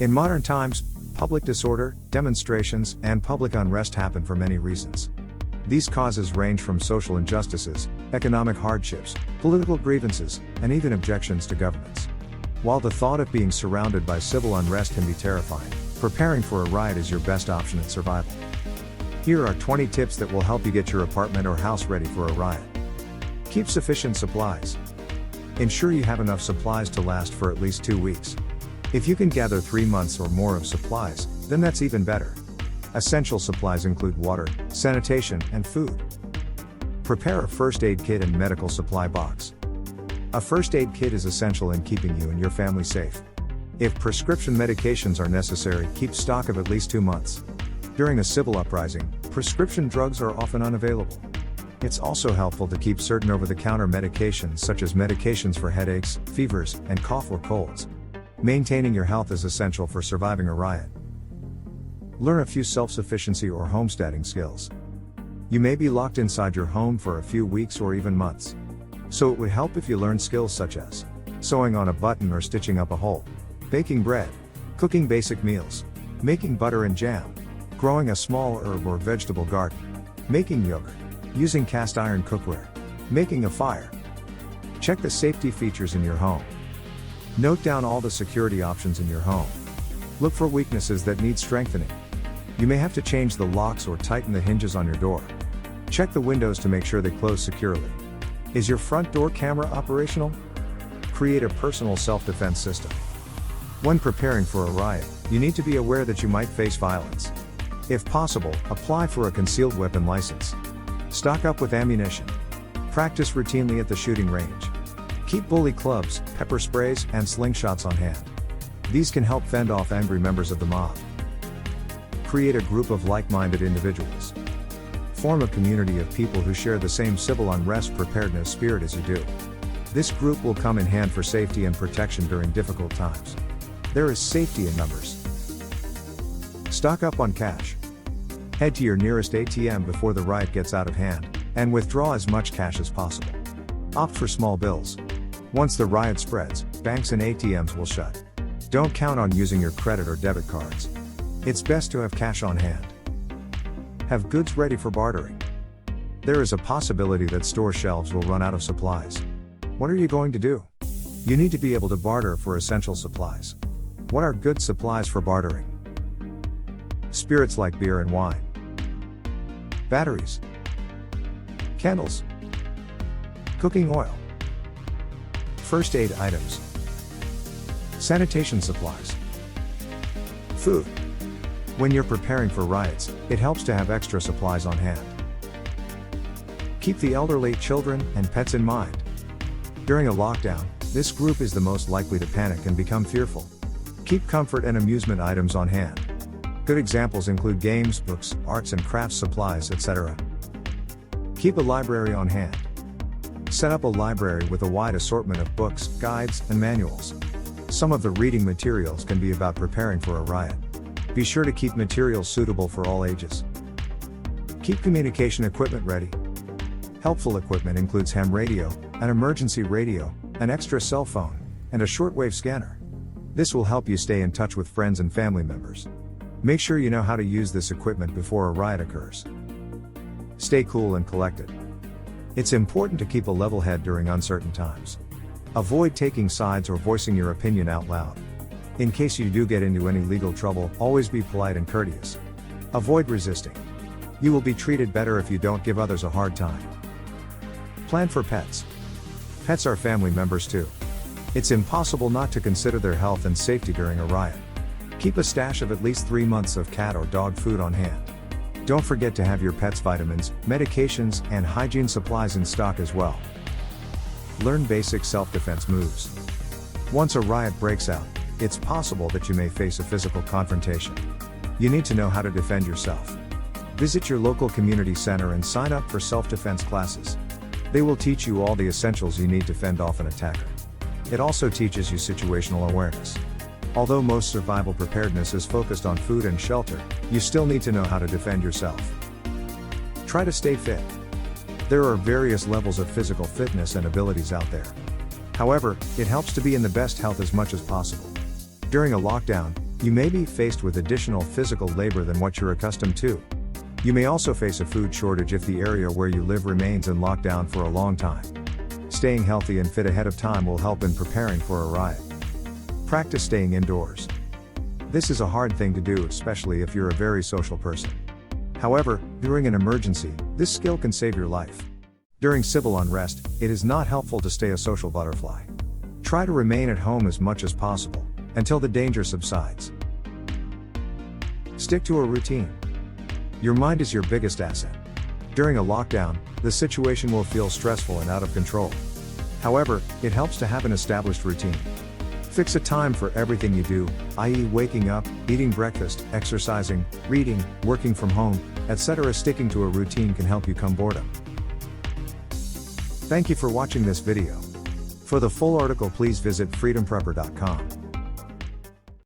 In modern times, public disorder, demonstrations, and public unrest happen for many reasons. These causes range from social injustices, economic hardships, political grievances, and even objections to governments. While the thought of being surrounded by civil unrest can be terrifying, preparing for a riot is your best option at survival. Here are 20 tips that will help you get your apartment or house ready for a riot. Keep sufficient supplies. Ensure you have enough supplies to last for at least 2 weeks. If you can gather 3 months or more of supplies, then that's even better. Essential supplies include water, sanitation, and food. Prepare a first aid kit and medical supply box. A first aid kit is essential in keeping you and your family safe. If prescription medications are necessary, keep stock of at least 2 months. During a civil uprising, prescription drugs are often unavailable. It's also helpful to keep certain over-the-counter medications such as medications for headaches, fevers, and cough or colds. Maintaining your health is essential for surviving a riot. Learn a few self-sufficiency or homesteading skills. You may be locked inside your home for a few weeks or even months. So it would help if you learn skills such as sewing on a button or stitching up a hole, baking bread, cooking basic meals, making butter and jam, growing a small herb or vegetable garden, making yogurt, using cast iron cookware, making a fire. Check the safety features in your home. Note down all the security options in your home. Look for weaknesses that need strengthening. You may have to change the locks or tighten the hinges on your door. Check the windows to make sure they close securely. Is your front door camera operational? Create a personal self-defense system. When preparing for a riot, you need to be aware that you might face violence. If possible, apply for a concealed weapon license. Stock up with ammunition. Practice routinely at the shooting range. Keep bully clubs, pepper sprays, and slingshots on hand. These can help fend off angry members of the mob. Create a group of like-minded individuals. Form a community of people who share the same civil unrest preparedness spirit as you do. This group will come in hand for safety and protection during difficult times. There is safety in numbers. Stock up on cash. Head to your nearest ATM before the riot gets out of hand, and withdraw as much cash as possible. Opt for small bills. Once the riot spreads, banks and ATMs will shut. Don't count on using your credit or debit cards. It's best to have cash on hand. Have goods ready for bartering. There is a possibility that store shelves will run out of supplies. What are you going to do? You need to be able to barter for essential supplies. What are good supplies for bartering? Spirits like beer and wine. Batteries. Candles. Cooking oil. First aid items. Sanitation supplies. Food. When you're preparing for riots, it helps to have extra supplies on hand. Keep the elderly, children, and pets in mind. During a lockdown, this group is the most likely to panic and become fearful. Keep comfort and amusement items on hand. Good examples include games, books, arts and crafts supplies, etc. Keep a library on hand. Set up a library with a wide assortment of books, guides, and manuals. Some of the reading materials can be about preparing for a riot. Be sure to keep materials suitable for all ages. Keep communication equipment ready. Helpful equipment includes ham radio, an emergency radio, an extra cell phone, and a shortwave scanner. This will help you stay in touch with friends and family members. Make sure you know how to use this equipment before a riot occurs. Stay cool and collected. It's important to keep a level head during uncertain times. Avoid taking sides or voicing your opinion out loud. In case you do get into any legal trouble, always be polite and courteous. Avoid resisting. You will be treated better if you don't give others a hard time. Plan for pets. Pets are family members too. It's impossible not to consider their health and safety during a riot. Keep a stash of at least 3 months of cat or dog food on hand. Don't forget to have your pet's vitamins, medications, and hygiene supplies in stock as well. Learn basic self-defense moves. Once a riot breaks out, it's possible that you may face a physical confrontation. You need to know how to defend yourself. Visit your local community center and sign up for self-defense classes. They will teach you all the essentials you need to fend off an attacker. It also teaches you situational awareness. Although most survival preparedness is focused on food and shelter, you still need to know how to defend yourself. Try to stay fit. There are various levels of physical fitness and abilities out there. However, it helps to be in the best health as much as possible. During a lockdown, You may be faced with additional physical labor than what you're accustomed to. You may also face a food shortage if the area where you live remains in lockdown for a long time. Staying healthy and fit ahead of time will help in preparing for a riot. Practice staying indoors. This is a hard thing to do, especially if you're a very social person. However, during an emergency, this skill can save your life. During civil unrest, it is not helpful to stay a social butterfly. Try to remain at home as much as possible, until the danger subsides. Stick to a routine. Your mind is your biggest asset. During a lockdown, the situation will feel stressful and out of control. However, it helps to have an established routine. Fix a time for everything you do, i.e. waking up, eating breakfast, exercising, reading, working from home, etc. Sticking to a routine can help you calm boredom. Thank you for watching this video. For the full article, please visit freedomprepper.com.